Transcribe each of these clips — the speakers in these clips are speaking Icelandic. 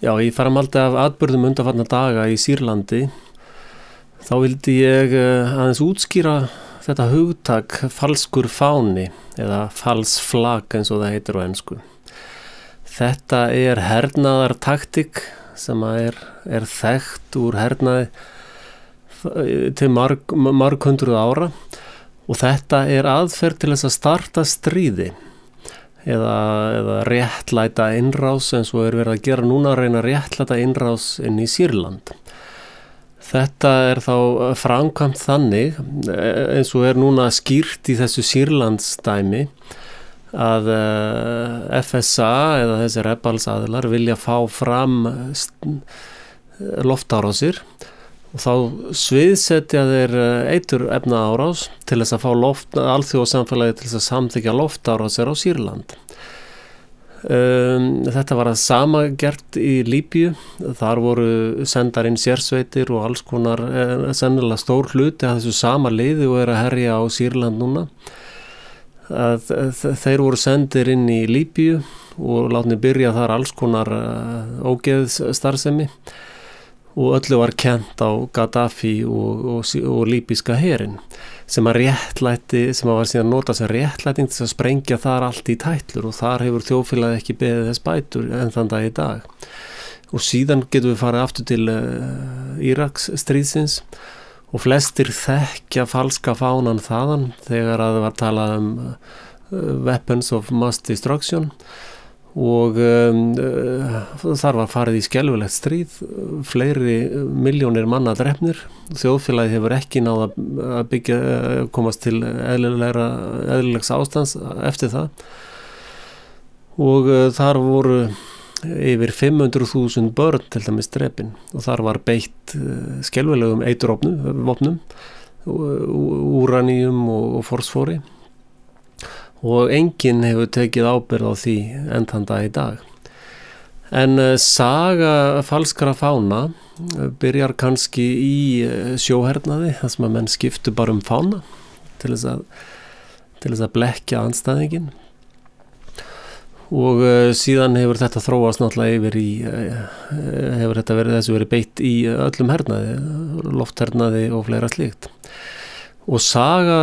Já, í framhaldi af atburðum undanfarna daga í Sýrlandi þá vildi ég aðeins útskýra þetta hugtak falskur fáni eða falsflag eins og það heitir á ensku. Þetta hernaðartaktík sem er þekkt úr hernaði til marg hundruð ára og þetta aðferð til þess að starta stríði eða réttlæta innrás eins og verið að gera núna að reyna að réttlæta innrás inn í Sýrland. Þetta þá framkvæmt þannig eins og núna skýrt í þessu Sýrlandsdæmi að FSA eða þessi rebelsaðilar vilja fá fram loftárásir og þá sviðsetja þeir eiturefnaárás til þess að fá alþjóðasamfélagið til þess að samþykkja loftárásir á Sýrland. Þetta var að sama gert í Líbíu, þar voru sendar inn sérsveitir og alls konar sennilega stór hluti að þessu sama liði og að herja á Sýrland núna. Þeir voru sendir inn í Líbíu og látnir byrja þar alls konar ógeðsstarfsemi og öllu var kennt á Gaddafi og líbíska herinn sem var síðan notað sem réttlæting til að sprengja þar allt í tætlur og þar hefur þjóðfélagið ekki beðið þess bætur enn þann dag í dag. Og síðan getum við farið aftur til Íraks stríðsins og flestir þekkja falska fánan þaðan þegar að það var talað weapons of mass destruction og þar var farið í skelfilegt stríð, fleiri milljónir manna drepnir, þjóðfélagið hefur ekki náð að komast til eðlilegs ástands eftir það og þar voru yfir 500.000 börn til dæmis drepin og þar var beitt skelfilegum eiturvopnum, úraníum og fosfóri og enginn hefur tekið ábyrgð á því enn þann dag í dag. En saga falskra fána byrjar kannski í sjóhernaði, þar sem að menn skiptu bara fána til þess að blekkja andstæðinginn. Og síðan hefur þetta þróast náttúrulega yfir hefur þessu verið beitt í öllum hernaði, lofthernaði og fleira slíkt. Og saga,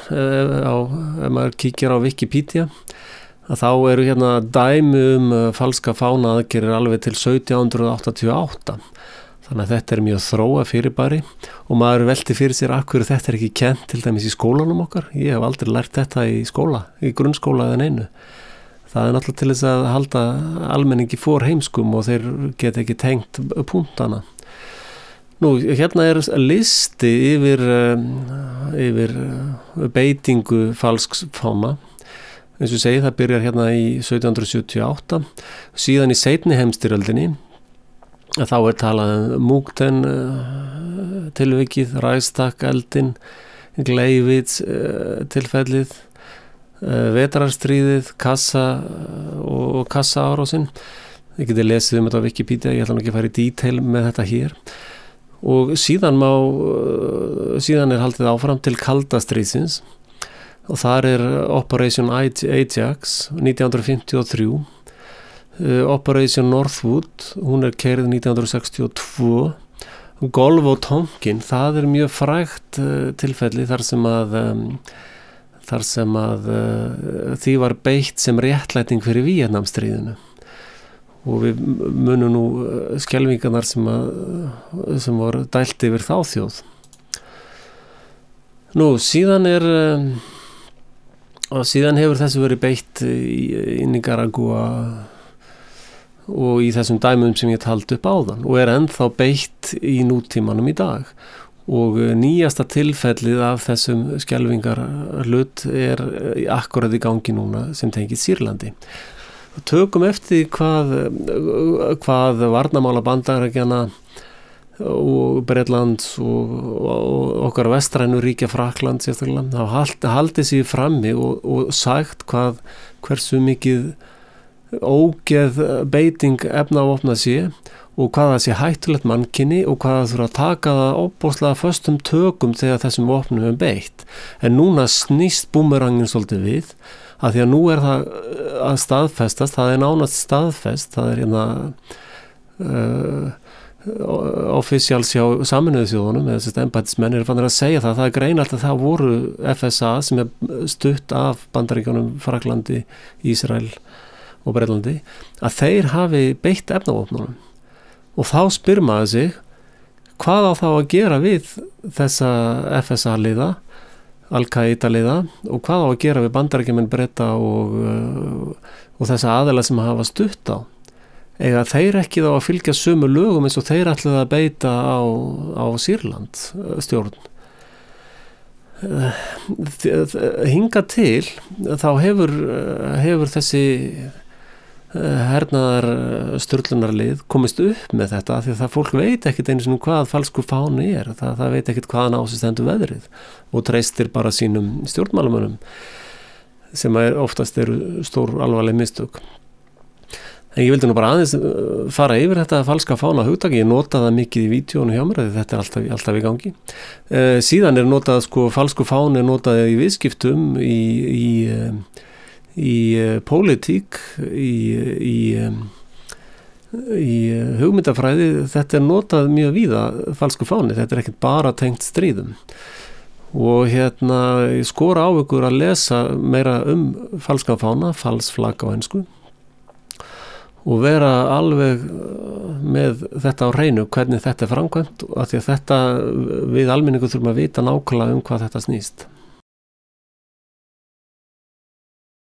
ef maður kíkir á Wikipedia, að þá eru hérna dæmi falska fána aðgerðir alveg til 1788. Þannig að þetta mjög þróa fyrirbæri og maður velti fyrir sér af hverju þetta ekki kennt til dæmis í skólanum okkar. Ég hef aldrei lært þetta í grunnskóla eða neinu. Það náttúrulega til þess að halda almenningi heimskum og þeir geta ekki tengt punktana. Nú, hérna listi yfir beitingu falsks fána. Eins og segi, það byrjar hérna í 1778, síðan í seinni heimsstyrjöldinni, þá talað Mukden tilvikið, Reichstag eldin, Gleiwitz tilfellið, vetrarstríðið, og kassaárásinn. Ég geti lesið þetta á Wikipedia, ég ætla nú ekki að fara í detail með þetta hér. Og síðan haldið áfram til kalda stríðsins og þar Operation Ajax 1953, Operation Northwood, hún keyrð 1962, Golf og Tonkin, það mjög frægt tilfelli þar sem að því var beitt sem réttlæting fyrir Víetnamstríðinu. Og við munum nú skelfingarnar sem voru dælt yfir þá þjóð. Nú, síðan hefur þessu verið beitt í Nicaragua og í þessum dæmum sem ég taldi upp áðan og ennþá beitt í nútímanum í dag. Og nýjasta tilfellið af þessum skelfingarhlut akkurat í gangi núna sem tengið Sýrlandi. Tökum eftir hvað varnarmála Bandaríkjanna og Bretlands og okkar vestrænu ríkja Frakland sérstaklega hafa haldið sig frammi og sagt hversu mikið ógeð beiting efnavopna sé og hvað það sé hættulegt mannkyni og hvað það þurfa að taka það óbóðslega föstum tökum þegar þessum vopnum beitt. En núna snýst búmerangin svolítið við að því að nú það að staðfestast, það nánast staðfest, það officials hjá Sameinuðu þjóðunum eða þessi embættismenn eru fannir að segja það er greinilegt að það voru FSA sem stutt af Bandaríkjunum, Fraklandi, Ísrael og Bretlandi, að þeir hafi beitt efnavopnunum og þá spyr maður sig hvað á þá að gera við þessa FSA liða, Al-Qaida liða og hvað á að gera við Bandaríkjumenn, Breta og þessa aðila sem hafa stutt á. Eða þeir ekki þá að fylgja sömu lögum eins og þeir ætlaði að beita á Sýrland stjórn. Hinga til þá hefur þessi hernaðar sturlunarlið komist upp með þetta því að það fólk veit ekkit einu sinni hvað falskur fáni það veit ekkit hvaðan á sig stendur veðrið og treystir bara sínum stjórnmálamönnum sem oftast eru stór alvarleg mistök. En ég vildi nú bara aðeins fara yfir þetta falska fána hugtaki, ég nota það mikið í vídeónu hjá mér, þetta alltaf í gangi. Síðan notað falsku fáni notað í viðskiptum, í pólitík, í hugmyndafræði, þetta notað mjög víða falsku fáni, þetta ekkert bara tengt stríðum. Og ég skora á ykkur að lesa meira falska fána, falsflag á ensku, og vera alveg með þetta á hreinu hvernig þetta framkvæmt af því að þetta við almenningu þurfum að vita nákvæmlega hvað þetta snýst.